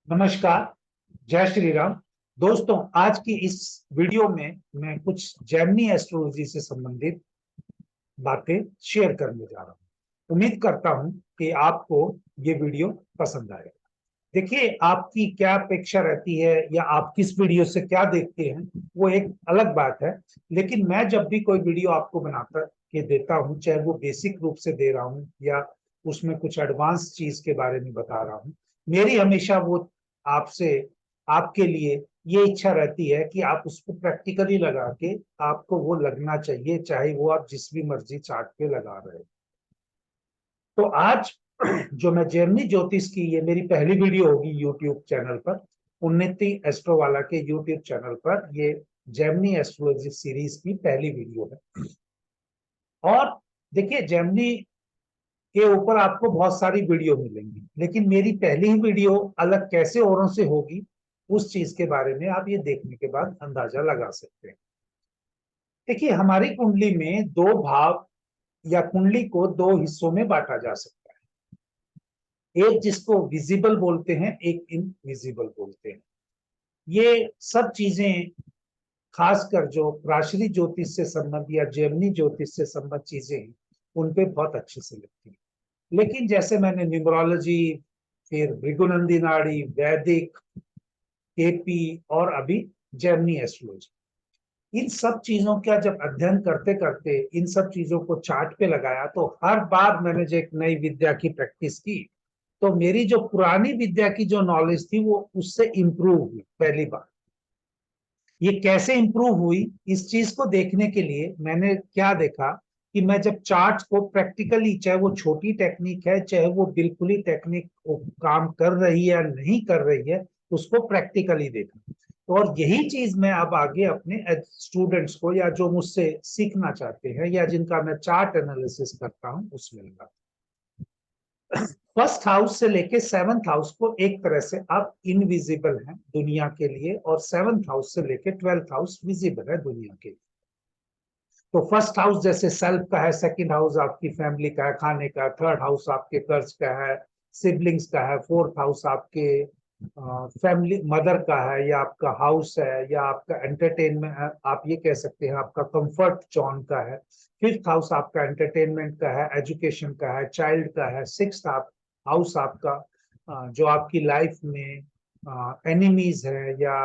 नमस्कार। जय श्री राम। दोस्तों, आज की इस वीडियो में मैं कुछ जैमिनी एस्ट्रोलॉजी से संबंधित बातें शेयर करने जा रहा हूं। उम्मीद करता हूं कि आपको ये वीडियो पसंद आएगा। देखिए, आपकी क्या अपेक्षा रहती है या आप किस वीडियो से क्या देखते हैं वो एक अलग बात है। लेकिन मैं जब भी कोई वीडियो आपको बनाकर के देता हूं, चाहे वो बेसिक रूप से दे रहा हूं या उसमें कुछ एडवांस चीज के बारे में बता रहा हूं, मेरी हमेशा वो आपसे आपके लिए ये इच्छा रहती है कि आप उसको प्रैक्टिकली लगा के आपको वो लगना चाहिए, चाहे वो आप जिस भी मर्जी चार्ट पे लगा रहे हो। तो आज जो मैं जैमिनी ज्योतिष की, ये मेरी पहली वीडियो होगी यूट्यूब चैनल पर, उन्नति एस्ट्रो वाला के यूट्यूब चैनल पर। ये जैमिनी एस्ट्रोलॉजी सीरीज की पहली वीडियो है। और देखिए, जैमिनी के ऊपर आपको बहुत सारी वीडियो मिलेंगी, लेकिन मेरी पहली ही वीडियो अलग कैसे औरों से होगी, उस चीज के बारे में आप ये देखने के बाद अंदाजा लगा सकते हैं। देखिए, हमारी कुंडली में दो भाव या कुंडली को दो हिस्सों में बांटा जा सकता है। एक जिसको विजिबल बोलते हैं, एक इनविजिबल बोलते हैं। ये सब चीजें खासकर जो प्राचीन ज्योतिष से संबंध या जैमिनी ज्योतिष से संबंध चीजें हैं, उन पे बहुत अच्छे से लगती है। लेकिन जैसे मैंने न्यूमरोलॉजी, फिर भृगुनंदी नाड़ी, वैदिक, केपी और अभी जैमिनी एस्ट्रोलॉजी, इन सब चीजों का जब अध्ययन करते करते इन सब चीजों को चार्ट पे लगाया, तो हर बार मैंने जो एक नई विद्या की प्रैक्टिस की, तो मेरी जो पुरानी विद्या की जो नॉलेज थी वो उससे इंप्रूव हुई पहली बार। ये कैसे इंप्रूव हुई, इस चीज को देखने के लिए मैंने क्या देखा कि मैं जब चार्ट को प्रैक्टिकली, चाहे वो छोटी टेक्निक है, चाहे वो बिल्कुल ही टेक्निक काम कर रही है या नहीं कर रही है, उसको प्रैक्टिकली देखा। और यही चीज मैं अब आगे अपने स्टूडेंट्स को, या जो मुझसे सीखना चाहते हैं या जिनका मैं चार्ट एनालिसिस करता हूं, उसमें लगा। फर्स्ट हाउस से लेके सेवंथ हाउस को एक तरह से आप इनविजिबल हैं दुनिया के लिए, और सेवंथ हाउस से लेके ट्वेल्थ हाउस विजिबल है दुनिया के लिए। तो फर्स्ट हाउस जैसे सेल्फ का है, सेकंड हाउस आपकी फैमिली का है, खाने का, थर्ड हाउस आपके कर्ज का है, सिबलिंग्स का है, फोर्थ हाउस आपके फैमिली मदर का है, या आपका हाउस है, या आपका एंटरटेनमेंट, आप ये कह सकते हैं आपका कंफर्ट जोन का है। फिफ्थ हाउस आपका एंटरटेनमेंट का है, एजुकेशन का है, चाइल्ड का है। सिक्स्थ हाउस आपका जो आपकी लाइफ में एनिमीज है या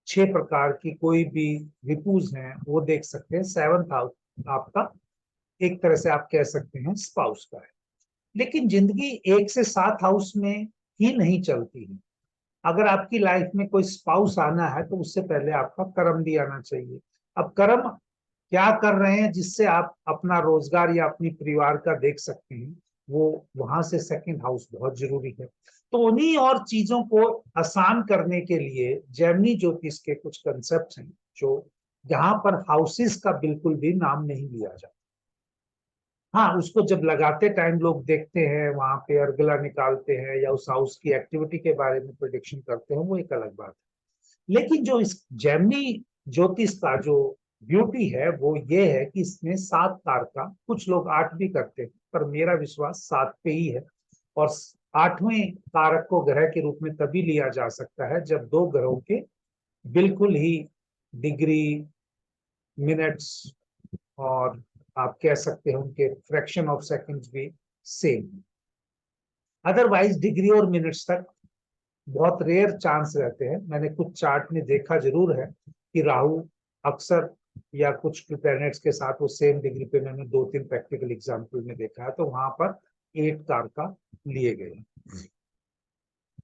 6 प्रकार की कोई भी रिपूज हैं, वो देख सकते हैं। सेवंथ हाउस आपका एक तरह से आप कह सकते हैं स्पाउस का है। लेकिन जिंदगी 1 से 7 हाउस में ही नहीं चलती है। अगर आपकी लाइफ में कोई स्पाउस आना है, तो उससे पहले आपका कर्म भी आना चाहिए। अब कर्म क्या कर रहे हैं जिससे आप अपना रोजगार या अपनी परिवार का देख सकते हैं, वो वहां से सेकंड हाउस बहुत जरूरी है। तो उन्हीं और चीजों को आसान करने के लिए जैमिनी ज्योतिष के कुछ कंसेप्ट हैं, जो जहां पर हाउसेस का बिल्कुल भी नाम नहीं लिया जाता। हाँ, उसको जब लगाते टाइम लोग देखते हैं, वहां पे अर्गला निकालते हैं या उस हाउस की एक्टिविटी के बारे में प्रिडिक्शन करते हैं, वो एक अलग बात है। लेकिन जो इस जैमिनी ज्योतिष का जो ब्यूटी है, वो ये है कि इसमें 7 कारक, कुछ लोग 8 भी करते हैं, पर मेरा विश्वास 7 पे ही है। और 8वें कारक को ग्रह के रूप में तभी लिया जा सकता है जब दो ग्रहों के बिल्कुल ही डिग्री, मिनट्स, और आप कह सकते हैं उनके फ्रैक्शन ऑफ सेकंड्स भी सेम। अदरवाइज डिग्री और मिनट्स तक बहुत रेयर चांस रहते हैं। मैंने कुछ चार्ट में देखा जरूर है कि राहु अक्सर, या कुछ प्लैनेट्स के साथ वो सेम डिग्री पे, मैंने 2-3 प्रैक्टिकल एग्जांपल में देखा है, तो वहां पर 8 कारक लिए गए।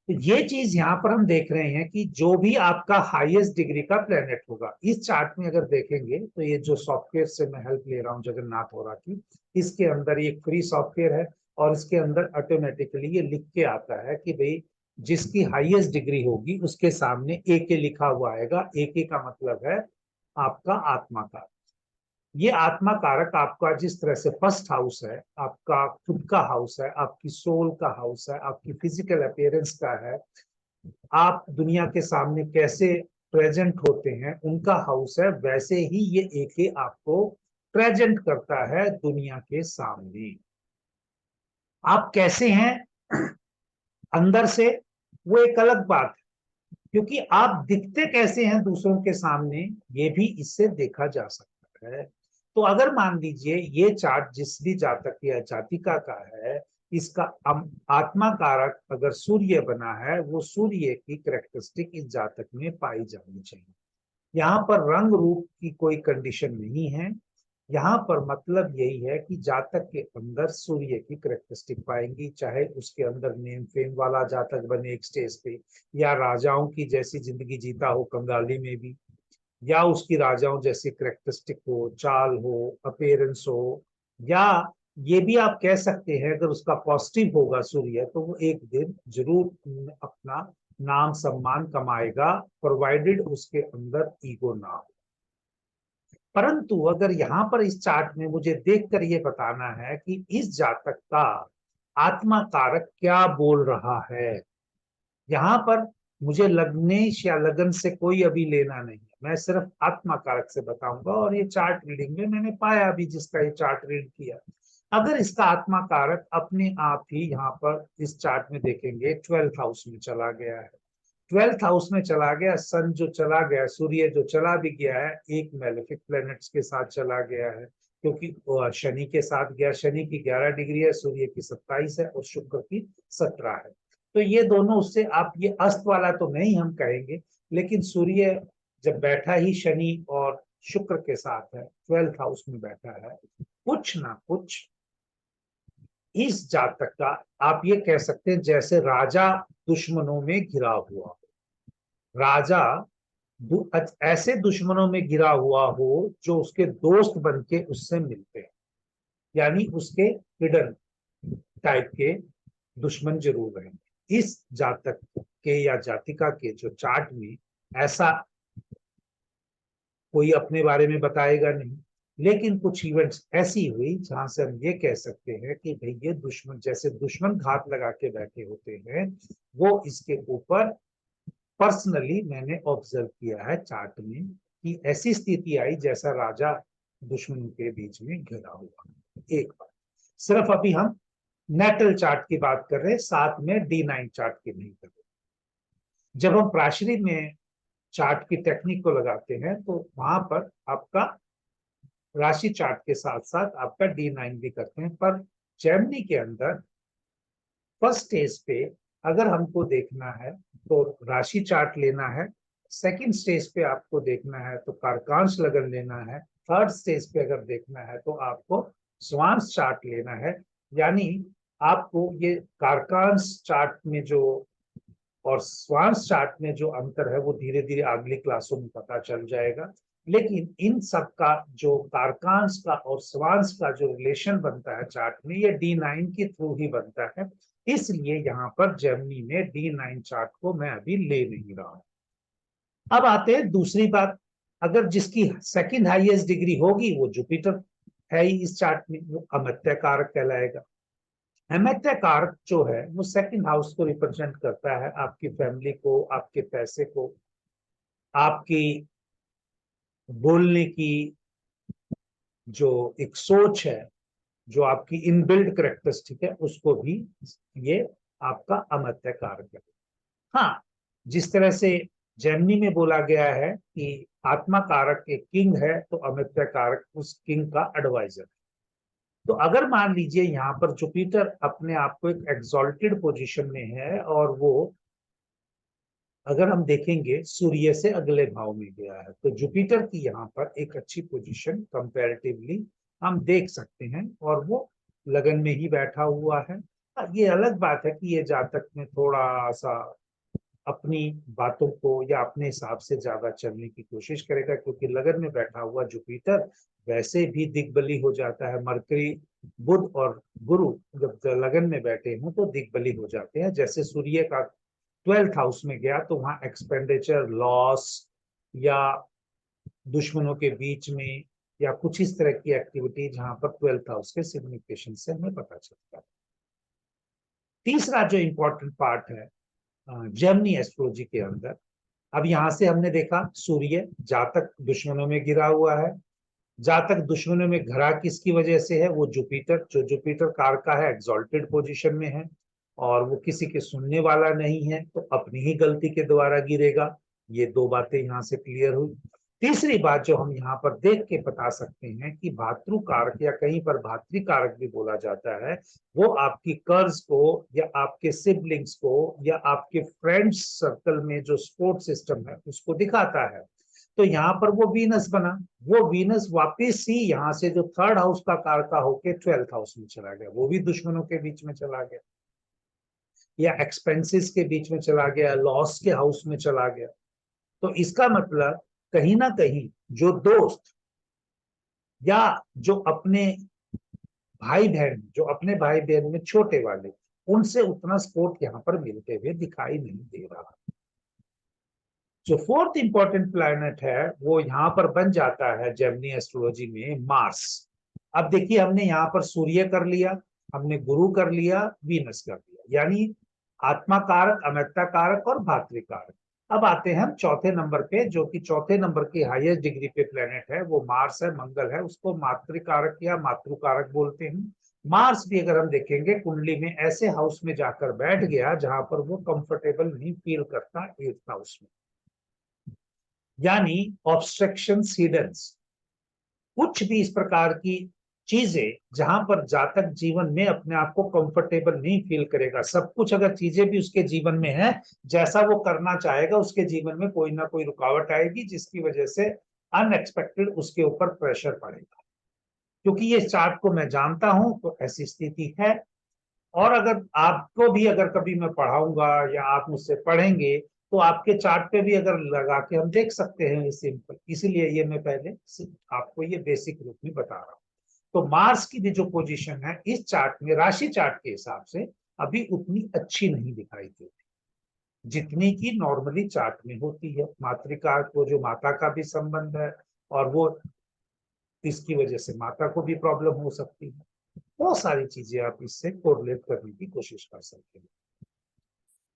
तो ये चीज यहाँ पर हम देख रहे हैं कि जो भी आपका हाईएस्ट डिग्री का प्लेनेट होगा, इस चार्ट में अगर देखेंगे, तो ये जो सॉफ्टवेयर से मैं हेल्प ले रहा हूँ जगन्नाथ होरा की, इसके अंदर ये फ्री सॉफ्टवेयर है, और इसके अंदर ऑटोमेटिकली ये लिख के आता है कि भाई जिसकी हाईएस्ट डिग्री होगी उसके सामने AK लिखा हुआ आएगा। AK का मतलब है आपका आत्मा का। ये आत्मा कारक आपका जिस तरह से फर्स्ट हाउस है, आपका खुद का हाउस है, आपकी सोल का हाउस है, आपकी फिजिकल अपीयरेंस का है, आप दुनिया के सामने कैसे प्रेजेंट होते हैं, उनका हाउस है, वैसे ही ये एके आपको प्रेजेंट करता है दुनिया के सामने। आप कैसे हैं अंदर से, वो एक अलग बात है, क्योंकि आप दिखते कैसे हैं दूसरों के सामने ये भी इससे देखा जा सकता है। तो अगर मान लीजिए ये चार्ट जिस भी जातक या जातिका का है, इसका आत्मा कारक अगर सूर्य बना है, वो सूर्य की कैरेक्टरिस्टिक इस जातक में पाई जानी चाहिए। यहाँ पर रंग रूप की कोई कंडीशन नहीं है, यहाँ पर मतलब यही है कि जातक के अंदर सूर्य की करेक्टरिस्टिक पाएंगी, चाहे उसके अंदर नेम फेम वाला जातक बने एक स्टेज पे, या राजाओं की जैसी जिंदगी जीता हो कंगाली में भी, या उसकी राजाओं जैसी करेक्टरिस्टिक हो, चाल हो, अपेयरेंस हो, या ये भी आप कह सकते हैं अगर उसका पॉजिटिव होगा सूर्य, तो वो एक दिन जरूर अपना नाम सम्मान कमाएगा, प्रोवाइडेड उसके अंदर ईगो ना हो। परंतु अगर यहाँ पर इस चार्ट में मुझे देखकर ये बताना है कि इस जातक का आत्मा कारक क्या बोल रहा है, यहाँ पर मुझे लग्नेश या लगन से कोई अभी लेना नहीं है, मैं सिर्फ आत्मा कारक से बताऊंगा। और ये चार्ट रीडिंग में मैंने पाया अभी जिसका ये चार्ट रीड किया, अगर इसका आत्मा कारक अपने आप ही यहाँ पर इस चार्ट में देखेंगे 12th हाउस में चला गया है, 12th हाउस में चला गया, सन जो चला गया, सूर्य जो चला भी गया है, एक मेलेफिक प्लैनेट्स के साथ चला गया है, क्योंकि शनि के साथ गया, शनि की 11 डिग्री है, सूर्य की 27 है और शुक्र की 17 है। तो ये दोनों उससे आप ये अस्त वाला तो नहीं हम कहेंगे, लेकिन सूर्य जब बैठा ही शनि और शुक्र के साथ है, 12th हाउस में बैठा है, कुछ ना कुछ इस जातक का आप ये कह सकते हैं जैसे राजा दुश्मनों में घिरा हुआ, राजा ऐसे दुश्मनों में गिरा हुआ हो जो उसके दोस्त बन के उससे मिलते हैं, यानी उसके हिडन टाइप के दुश्मन जरूर रहेंगे। इस जातक के या जातिका के जो चार्ट में ऐसा कोई अपने बारे में बताएगा नहीं, लेकिन कुछ इवेंट्स ऐसी हुई जहां से हम ये कह सकते हैं कि भाई ये दुश्मन जैसे दुश्मन घात लगा के बैठे होते हैं, वो इसके ऊपर पर्सनली मैंने ऑब्जर्व किया है चार्ट में कि ऐसी स्थिति आई जैसा राजा दुश्मनों के बीच में घिरा हुआ। एक बार सिर्फ अभी हम नेटल चार्ट की बात कर रहे हैं, साथ में D9 चार्ट की नहीं कर रहे। जब हम प्राशरी में चार्ट की टेक्निक को लगाते हैं तो वहां पर आपका राशि चार्ट के साथ साथ आपका D9 भी करते हैं। पर जेमिनी के अंदर फर्स्ट स्टेज पे अगर हमको देखना है तो राशि चार्ट लेना है, सेकंड स्टेज पे आपको देखना है तो कारकांश लगन लेना है, थर्ड स्टेज पे अगर देखना है तो आपको स्वांश चार्ट लेना है। यानी आपको ये कारकांश चार्ट में जो और स्वांश चार्ट में जो अंतर है वो धीरे धीरे अगली क्लासों में पता चल जाएगा। लेकिन इन सब का जो कारकांश का और स्वांश का जो रिलेशन बनता है चार्ट में, ये D9 के थ्रू ही बनता है, इसलिए यहाँ पर जेमिनी में D9 चार्ट को मैं अभी ले नहीं रहा हूं। अब आते हैं दूसरी बात, अगर जिसकी सेकंड हाईएस्ट डिग्री होगी वो जुपिटर है ही इस चार्ट में, वो अमत्य कारक कहलाएगा। अमत्य कारक जो है वो सेकंड हाउस को रिप्रेजेंट करता है, आपकी फैमिली को, आपके पैसे को, आपकी बोलने की जो एक सोच है, जो आपकी इनबिल्ड करेक्टरिस्टिक है, उसको भी ये आपका अमत्य कारक है। हाँ, जिस तरह से जेमिनी में बोला गया है कि आत्मा कारक एक किंग है, तो अमत्य कारक उस किंग का एडवाइजर है। तो अगर मान लीजिए यहाँ पर जुपिटर अपने आप को एक एक्सॉल्टेड पोजीशन में है और वो अगर हम देखेंगे सूर्य से अगले भाव में गया है, तो जुपिटर की यहाँ पर एक अच्छी पोजीशन कंपैरेटिवली हम देख सकते हैं, और वो लगन में ही बैठा हुआ है। ये अलग बात है कि ये जातक में थोड़ा सा अपनी बातों को या अपने हिसाब से ज्यादा चलने की कोशिश करेगा, क्योंकि लगन में बैठा हुआ जुपिटर वैसे भी दिग्बली हो जाता है। मरकरी, बुध और गुरु जब लगन में बैठे हों तो दिग्बली हो जाते हैं। जैसे सूर्य का 12th हाउस में गया तो वहां एक्सपेंडिचर, लॉस या दुश्मनों के बीच में या कुछ इस तरह की एक्टिविटी जहां पर 12th हाउस के सिग्निफिकेशन से हमें पता चलता है। तीसरा जो इंपॉर्टेंट पार्ट है जेमिनी एस्ट्रोलॉजी के अंदर, अब यहां से हमने देखा सूर्य जातक दुश्मनों में गिरा हुआ है, जातक दुश्मनों में घरा किसकी वजह से है, वो जुपिटर, जो जुपिटर कार का है एक्सॉल्टेड पोजीशन में है। और वो किसी के सुनने वाला नहीं है तो अपनी ही गलती के द्वारा गिरेगा। ये दो बातें यहाँ से क्लियर हुई। तीसरी बात जो हम यहाँ पर देख के बता सकते हैं कि भातृकारक या कहीं पर भातृकारक भी बोला जाता है, वो आपकी कर्ज को या आपके सिबलिंग्स को या आपके फ्रेंड्स सर्कल में जो सपोर्ट सिस्टम है उसको दिखाता है। तो यहाँ पर वो वीनस बना, वो वीनस वापिस ही यहाँ से जो थर्ड हाउस का कारका होके 12th हाउस में चला गया, वो भी दुश्मनों के बीच में चला गया या एक्सपेंसेस के बीच में चला गया, लॉस के हाउस में चला गया। तो इसका मतलब कहीं ना कहीं जो दोस्त या जो अपने भाई बहन, जो अपने भाई बहन में छोटे वाले, उनसे उतना सपोर्ट यहाँ पर मिलते हुए दिखाई नहीं दे रहा। जो फोर्थ इंपॉर्टेंट प्लैनेट है वो यहाँ पर बन जाता है जेमिनी एस्ट्रोलॉजी में मार्स। अब देखिए हमने यहाँ पर सूर्य कर लिया, हमने गुरु कर लिया, वीनस कर लिया, यानी आत्मा कारक, अमृता कारक और भातृकारक। अब आते हैं हम चौथे नंबर पे, जो कि चौथे नंबर की हाईएस्ट डिग्री पे प्लेनेट है, वो मार्स है, मंगल है। उसको मातृकारक या मातृकारक बोलते हैं। मार्स भी अगर हम देखेंगे कुंडली में ऐसे हाउस में जाकर बैठ गया जहां पर वो कंफर्टेबल नहीं फील करता, 8th हाउस में, यानी ऑब्स्ट्रक्शंस, हिडन्स, कुछ भी इस प्रकार की चीजें जहां पर जातक जीवन में अपने आप को कंफर्टेबल नहीं फील करेगा। सब कुछ अगर चीजें भी उसके जीवन में है, जैसा वो करना चाहेगा, उसके जीवन में कोई ना कोई रुकावट आएगी जिसकी वजह से अनएक्सपेक्टेड उसके ऊपर प्रेशर पड़ेगा। क्योंकि ये चार्ट को मैं जानता हूं तो ऐसी स्थिति है। और अगर आपको भी अगर कभी मैं पढ़ाऊंगा या आप मुझसे पढ़ेंगे तो आपके चार्ट पे भी अगर लगा के हम देख सकते हैं, ये सिंपल। इसीलिए ये मैं पहले आपको ये बेसिक रूप में बता रहा हूँ। तो मार्स की भी जो पोजीशन है इस चार्ट में, राशि चार्ट के हिसाब से अभी उतनी अच्छी नहीं दिखाई देती जितनी की नॉर्मली चार्ट में होती है। मातृका को जो माता का भी संबंध है और वो इसकी वजह से माता को भी प्रॉब्लम हो सकती है। बहुत सारी चीजें आप इससे कोरिलेट करने की कोशिश कर सकते हैं।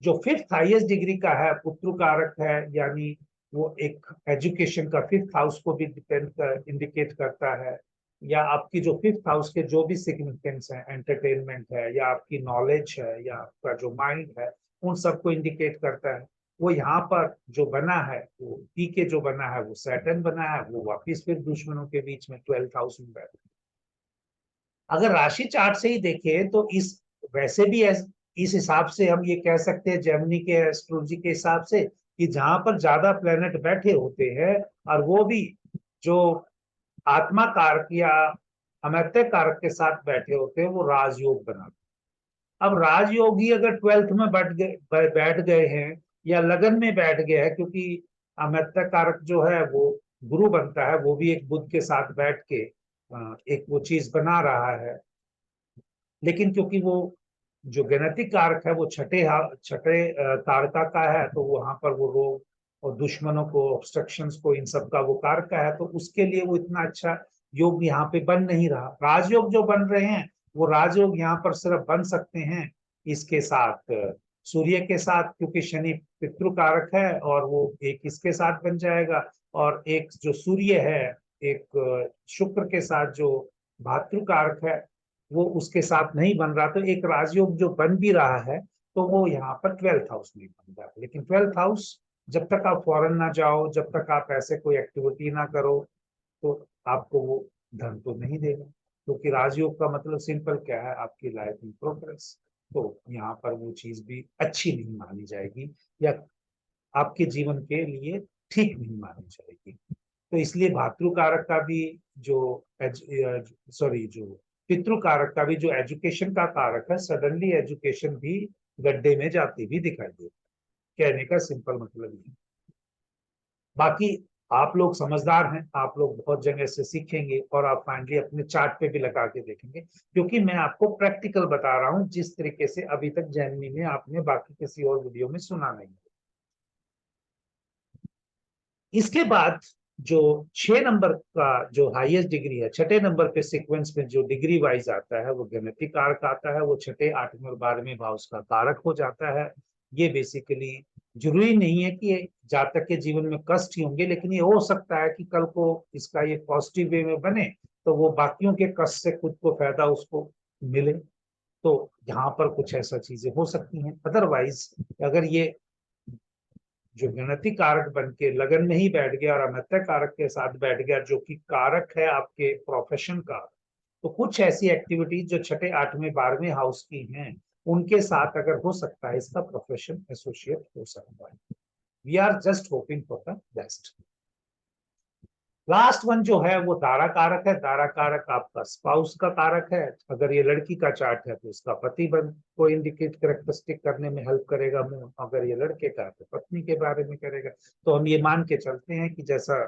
जो फिफ्थ हाईएस्ट डिग्री का है पुत्र कारक है, यानी वो एक एजुकेशन का फिफ्थ हाउस को भी इंडिकेट करता है, या आपकी जो फिफ्थ हाउस के जो भी सिग्निफिकेंस है, एंटरटेनमेंट है या आपकी नॉलेज है या आपका जो माइंड है, उन सबको इंडिकेट करता है। वो यहाँ पर जो बना है, वो पी के जो बना है वो सैटर्न बना है, वो वापिस फिर दुश्मनों के बीच में 12th हाउस में बैठा। अगर राशि चार्ट से ही देखें तो इस वैसे भी इस हिसाब से हम ये कह सकते हैं जेमिनी के एस्ट्रोलॉजी के हिसाब से कि जहां पर ज्यादा प्लेनेट बैठे होते हैं और वो भी जो आत्मा कारक या अमर्त्य कारक के साथ बैठे होते हैं, वो राजयोग बनाते हैं। अब राजयोगी अगर 12th में बैठ गए हैं या लगन में बैठ गए हैं, क्योंकि अमर्त्य कारक जो है वो गुरु बनता है, वो भी एक बुध के साथ बैठ के एक वो चीज बना रहा है। लेकिन क्योंकि वो जो गणितिक कारक है वो छठे कारका का है, तो वहां पर वो रोग और दुश्मनों को, ऑब्स्ट्रक्शंस को, इन सब का वो कारक है, तो उसके लिए वो इतना अच्छा योग यहाँ पे बन नहीं रहा। राजयोग जो बन रहे हैं वो राजयोग यहाँ पर सिर्फ बन सकते हैं इसके साथ, सूर्य के साथ, क्योंकि शनि पितृ कारक है और वो एक इसके साथ बन जाएगा, और एक जो सूर्य है एक शुक्र के साथ जो भातृ कारक है वो उसके साथ नहीं बन रहा। तो एक राजयोग जो बन भी रहा है तो वो यहाँ पर 12th हाउस में बन रहा है। लेकिन 12th हाउस जब तक आप फॉरेन ना जाओ, जब तक आप ऐसे कोई एक्टिविटी ना करो, तो आपको वो धन तो नहीं देगा। क्योंकि राजयोग का मतलब सिंपल क्या है, आपकी लाइफ इन प्रोग्रेस। तो यहाँ पर वो चीज भी अच्छी नहीं मानी जाएगी या आपके जीवन के लिए ठीक नहीं मानी जाएगी। तो इसलिए भातृ कारक का भी जो जो पितृ कारक का भी जो एजुकेशन का कारक है, सडनली एजुकेशन भी गड्ढे में जाती भी दिखाई देती है। कहने का सिंपल मतलब ये। बाकी आप लोग समझदार हैं, आप लोग बहुत जगह से सीखेंगे और आप फाइनली अपने चार्ट पे भी लगा के देखेंगे, क्योंकि मैं आपको प्रैक्टिकल बता रहा हूं जिस तरीके से अभी तक जेमिनी में आपने बाकी किसी और वीडियो में सुना नहीं। इसके बाद जो 6 नंबर का जो हाईएस्ट डिग्री है, छठे नंबर पे सीक्वेंस में जो डिग्री वाइज आता है वो गणितिक कारक आता है। वो छठे, 8वें और 12वें भाव का कारक हो जाता है। ये बेसिकली जरूरी नहीं है कि जातक के जीवन में कष्ट ही होंगे, लेकिन ये हो सकता है कि कल को इसका ये पॉजिटिव वे में बने तो वो बाकियों के कष्ट से खुद को फायदा उसको मिले। तो यहाँ पर कुछ ऐसा चीजें हो सकती हैं। अदरवाइज अगर ये जो गणितीय कारक बन के लगन में ही बैठ गया और अमित्य कारक के साथ बैठ गया, जो कि कारक है आपके प्रोफेशन का, तो कुछ ऐसी एक्टिविटीज जो छठे, आठवें, 12वें हाउस की हैं, उनके साथ अगर हो सकता है, इसका प्रोफेशन एसोसिएट हो सकता है। We are just hoping for the best. Last one जो है वो दारा कारक है। दारा कारक आपका स्पाउस का कारक है। अगर ये लड़की का चार्ट है तो इसका पति बन को इंडिकेट करेक्टरिस्टिक करने में हेल्प करेगा मून। अगर ये लड़के का है तो पत्नी के बारे में करेगा। तो हम ये मान के चलते हैं कि जैसा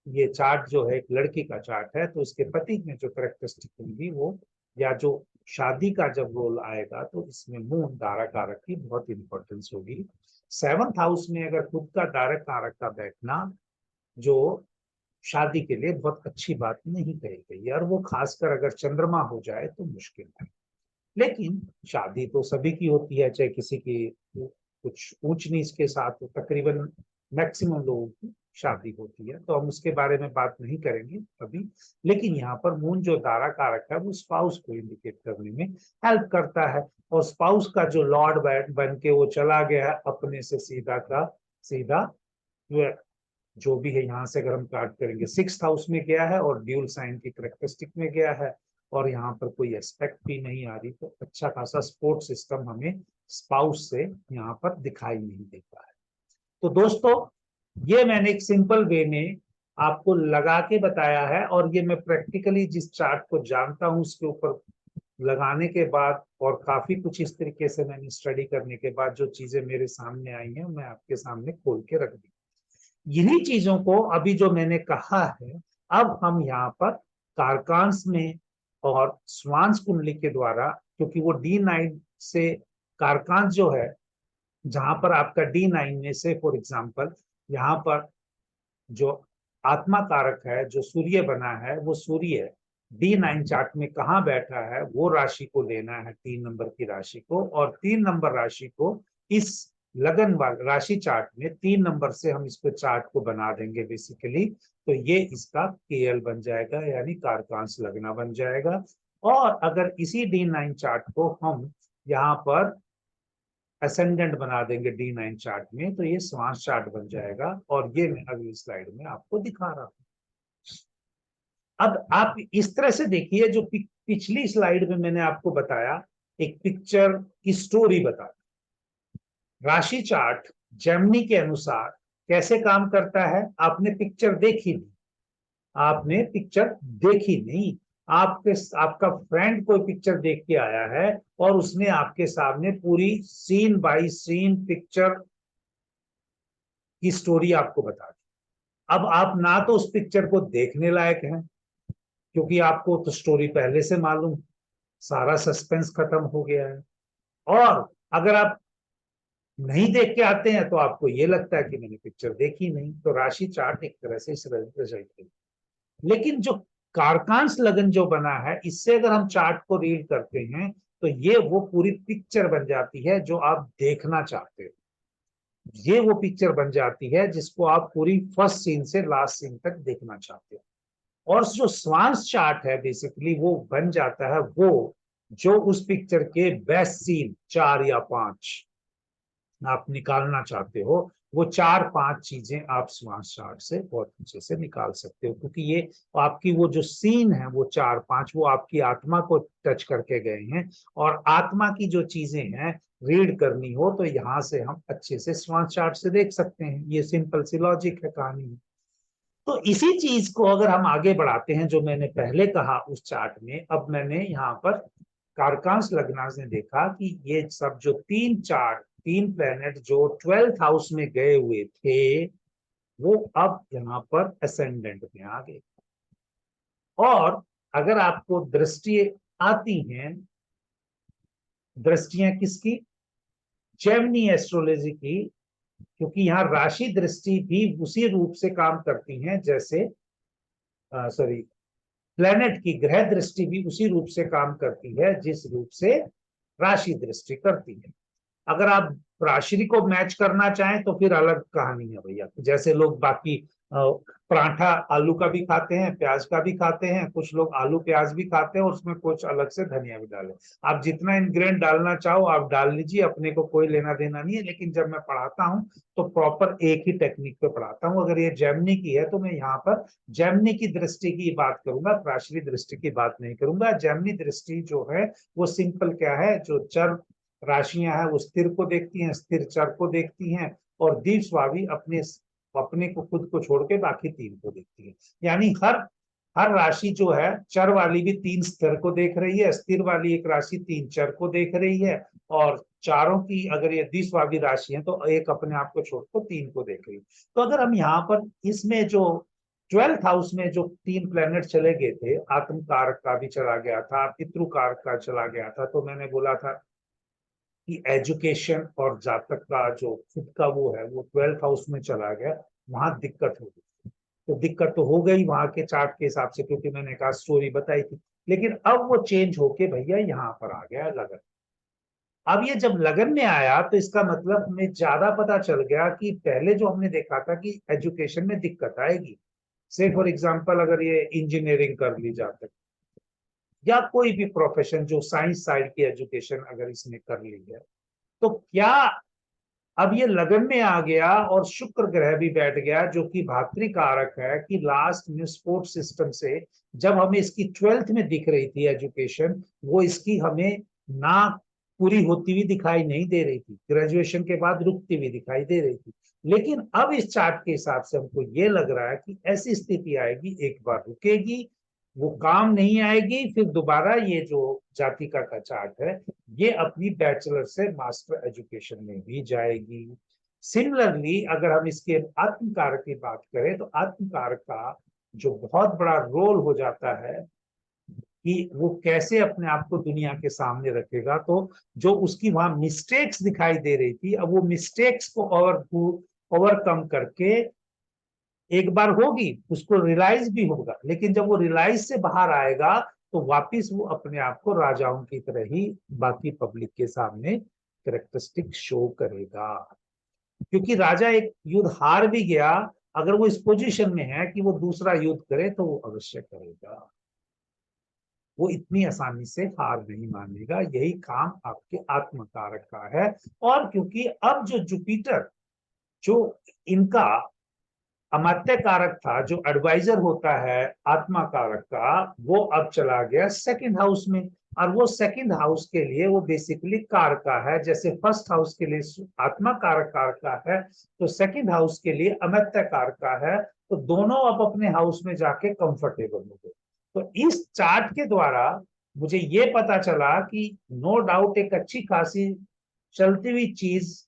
ये चार्ट जो है एक लड़की का चार्ट है, तो इसके पति में जो करेक्टरिस्टिक होंगी वो, या जो शादी का जब रोल आएगा, तो इसमें मून दारा कारक की बहुत इंपॉर्टेंस होगी। 7th हाउस में अगर खुद का दारा कारक का बैठना, जो शादी के लिए बहुत अच्छी बात नहीं कही गई है, और वो खासकर अगर चंद्रमा हो जाए तो मुश्किल है। लेकिन शादी तो सभी की होती है, चाहे किसी की कुछ ऊंच नीच के साथ, तो तकरीबन मैक्सिमम लोगों की शादी होती है, तो हम उसके बारे में बात नहीं करेंगे अभी। लेकिन यहाँ पर मून जो दारा कारक है वो स्पाउस को इंडिकेट करने में हेल्प करता है। और स्पाउस का जो लॉर्ड बन के वो चला गया है अपने से सीधा का सीधा, जो भी है यहाँ से अगर हम काट करेंगे 6th हाउस में गया है और ड्यूल साइन की करेक्टरिस्टिक में गया है, और यहाँ पर कोई एस्पेक्ट भी नहीं आ रही, तो अच्छा खासा सपोर्ट सिस्टम हमें स्पाउस से यहाँ पर दिखाई नहीं देता है। तो दोस्तों, ये मैंने एक सिंपल वे में आपको लगा के बताया है, और ये मैं प्रैक्टिकली जिस चार्ट को जानता हूँ उसके ऊपर लगाने के बाद, और काफी कुछ इस तरीके से मैंने स्टडी करने के बाद जो चीजें मेरे सामने आई हैं, मैं आपके सामने खोल के रख दी। इन्हीं चीजों को अभी जो मैंने कहा है, अब हम यहाँ पर कारकांस में और स्वांस कुंडली के द्वारा, क्योंकि वो D9 से कारकांस जो है, जहां पर आपका D9 में से फॉर एग्जांपल यहाँ पर जो आत्मा कारक है, जो सूर्य बना है, वो सूर्य D9 चार्ट में कहाँ बैठा है, वो राशि को लेना है, 3 नंबर की राशि को, और 3 नंबर राशि को इस लगन वाले राशि चार्ट में 3 नंबर से हम इसको चार्ट को बना देंगे बेसिकली। तो ये इसका KL बन जाएगा, यानी कारकांस लगना बन जाएगा। और अगर इसी D9 चार्ट को हम यहाँ पर असेंडेंट बना देंगे D9 चार्ट में, तो ये स्वांस चार्ट बन जाएगा, और ये मैं अगली स्लाइड में आपको दिखा रहा हूं। अब आप इस तरह से देखिए, जो पिछली स्लाइड में मैंने आपको बताया, एक पिक्चर की स्टोरी बता, राशि चार्ट जेमिनी के अनुसार कैसे काम करता है। आपने पिक्चर देखी नहीं, आपने पिक्चर देखी नहीं, आपका फ्रेंड कोई पिक्चर देख के आया है, और उसने आपके सामने पूरी सीन बाय सीन पिक्चर की स्टोरी आपको बता दी। अब आप ना तो उस पिक्चर को देखने लायक हैं, क्योंकि आपको तो स्टोरी पहले से मालूम, सारा सस्पेंस खत्म हो गया है, और अगर आप नहीं देख के आते हैं तो आपको ये लगता है कि मैंने पिक्चर देखी नहीं। तो राशि चार्ट एक तरह से इस रिजल्ट है। लेकिन जो कारकांस लगन जो बना है, इससे अगर हम चार्ट को रीड करते हैं, तो ये वो पूरी पिक्चर बन जाती है जो आप देखना चाहते हो। ये वो पिक्चर बन जाती है जिसको आप पूरी फर्स्ट सीन से लास्ट सीन तक देखना चाहते हो। और जो स्वांस चार्ट है बेसिकली वो बन जाता है वो जो उस पिक्चर के बेस्ट सीन 4 या 5 आप निकालना चाहते हो, वो 4-5 चीजें आप स्वांस चार्ट से बहुत अच्छे से निकाल सकते हो, क्योंकि ये आपकी वो जो सीन है वो 4-5 वो आपकी आत्मा को टच करके गए हैं, और आत्मा की जो चीजें हैं रीड करनी हो तो यहाँ से हम अच्छे से स्वांस चार्ट से देख सकते हैं। ये सिंपल सी लॉजिक है कहानी। तो इसी चीज को अगर हम आगे बढ़ाते हैं, जो मैंने पहले कहा उस चार्ट में, अब मैंने यहाँ पर कारकांस लग्नास ने देखा कि ये सब जो 3 प्लेनेट जो 12th हाउस में गए हुए थे, वो अब यहाँ पर असेंडेंट में आ गए। और अगर आपको दृष्टि आती हैं, दृष्टियां किसकी, जेमिनी एस्ट्रोलॉजी की, क्योंकि यहाँ राशि दृष्टि भी उसी रूप से काम करती हैं जैसे सॉरी प्लेनेट की ग्रह दृष्टि भी उसी रूप से काम करती है जिस रूप से राशि दृष्टि करती है। अगर आप राशि को मैच करना चाहें तो फिर अलग कहानी है भैया। जैसे लोग बाकी पराठा आलू का भी खाते हैं, प्याज का भी खाते हैं, कुछ लोग आलू प्याज भी खाते हैं और उसमें कुछ अलग से धनिया भी डाले। आप जितना इंग्रेडिएंट डालना चाहो आप डाल लीजिए, अपने को कोई लेना देना नहीं है। लेकिन जब मैं पढ़ाता हूँ तो प्रॉपर एक ही टेक्निक पे पढ़ाता हूँ। अगर ये जेमिनी की है तो मैं यहाँ पर जेमिनी की दृष्टि की बात करूंगा, प्राचीरी दृष्टि की बात नहीं करूंगा। जेमिनी दृष्टि जो है वो सिंपल क्या है, जो चर राशियां हैं वो स्थिर को देखती हैं, स्थिर चर को देखती हैं, और द्विस्वावी अपने अपने को खुद को छोड़ के बाकी तीन को देखती है। यानी हर हर राशि जो है, चर वाली भी तीन स्थिर को देख रही है, स्थिर वाली एक राशि तीन चर को देख रही है, और चारों की अगर ये द्विस्वावी राशि है तो एक अपने आप को छोड़ को तीन को देख रही है। तो अगर हम यहाँ पर इसमें जो 12th हाउस में जो तीन प्लेनेट चले गए थे, आत्म कारक का भी चला गया था, पितृ कारक का चला गया था, तो मैंने बोला था कि एजुकेशन और जातक का जो खुद का वो है वो 12th हाउस में चला गया, वहां दिक्कत हो गई। तो दिक्कत तो हो गई वहां के चार्ट के हिसाब से, क्योंकि मैंने कहा स्टोरी बताई थी। लेकिन अब वो चेंज होके भैया यहाँ पर आ गया लगन। अब ये जब लगन में आया तो इसका मतलब हमें ज्यादा पता चल गया कि पहले जो हमने देखा था कि एजुकेशन में दिक्कत आएगी। से फॉर एग्जाम्पल अगर ये इंजीनियरिंग कर ली जाती या कोई भी प्रोफेशन जो साइंस साइड की एजुकेशन अगर इसने कर ली है, तो क्या अब ये लगन में आ गया और शुक्र ग्रह भी बैठ गया जो कि भातृ कारक है, कि लास्ट में स्पोर्ट सिस्टम से जब हमें इसकी 12th में दिख रही थी एजुकेशन, वो इसकी हमें ना पूरी होती हुई दिखाई नहीं दे रही थी, ग्रेजुएशन के बाद रुकती हुई दिखाई दे रही थी। लेकिन अब इस चार्ट के हिसाब से हमको ये लग रहा है कि ऐसी स्थिति आएगी, एक बार रुकेगी, वो काम नहीं आएगी, फिर दोबारा ये जो जातिका का चार्ट है ये अपनी बैचलर से मास्टर एजुकेशन में भी जाएगी। सिमिलरली अगर हम इसके आत्मकारक की बात करें तो आत्मकारक का जो बहुत बड़ा रोल हो जाता है कि वो कैसे अपने आप को दुनिया के सामने रखेगा, तो जो उसकी वहां मिस्टेक्स दिखाई दे रही थी, अब वो मिस्टेक्स को ओवरकम करके एक बार होगी, उसको रियलाइज भी होगा, लेकिन जब वो रियलाइज से बाहर आएगा तो वापिस वो अपने आप को राजाओं की तरह ही बाकी पब्लिक के सामने कैरेक्टरिस्टिक शो करेगा। क्योंकि राजा एक युद्ध हार भी गया, अगर वो इस पोजीशन में है कि वो दूसरा युद्ध करे तो वो अवश्य करेगा, वो इतनी आसानी से हार नहीं मानेगा। यही काम आपके आत्मकारक का है। और क्योंकि अब जो जुपिटर जो इनका अमात्य कारक था, जो एडवाइजर होता है आत्मा कारक का, वो अब चला गया सेकंड हाउस में। और वो सेकंड हाउस के लिए वो बेसिकली कार का है, जैसे फर्स्ट हाउस के लिए आत्मा कारक कार का है, तो सेकंड हाउस के लिए अमात्य कारक का है। तो दोनों अब अपने हाउस में जाके कंफर्टेबल हो गए। तो इस चार्ट के द्वारा मुझे ये पता चला कि नो डाउट एक अच्छी खासी चलती हुई चीज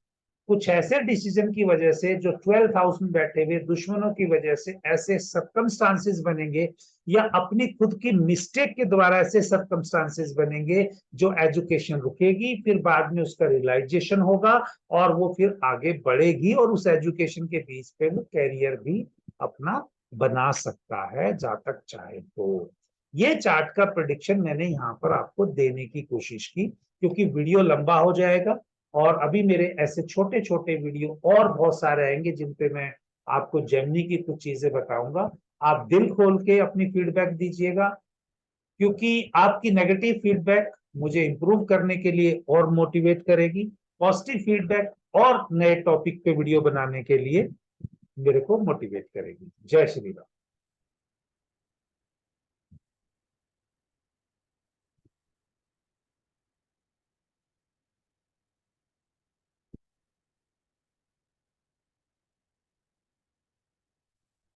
कुछ ऐसे डिसीजन की वजह से जो 12th हाउस में बैठे हुए दुश्मनों की वजह से ऐसे सर्कमस्टांसेस बनेंगे, या अपनी खुद की मिस्टेक के द्वारा ऐसे सर्कमस्टांसेस बनेंगे जो एजुकेशन रुकेगी, फिर बाद में उसका रियलाइजेशन होगा और वो फिर आगे बढ़ेगी, और उस एजुकेशन के बीच पे वो कैरियर भी अपना बना सकता है जातक चाहे तो। ये चार्ट का प्रेडिक्शन मैंने यहाँ पर आपको देने की कोशिश की, क्योंकि वीडियो लंबा हो जाएगा और अभी मेरे ऐसे छोटे छोटे वीडियो और बहुत सारे आएंगे जिन पे मैं आपको जेमिनी की कुछ चीजें बताऊंगा। आप दिल खोल के अपनी फीडबैक दीजिएगा, क्योंकि आपकी नेगेटिव फीडबैक मुझे इंप्रूव करने के लिए और मोटिवेट करेगी, पॉजिटिव फीडबैक और नए टॉपिक पे वीडियो बनाने के लिए मेरे को मोटिवेट करेगी। जय श्री राम।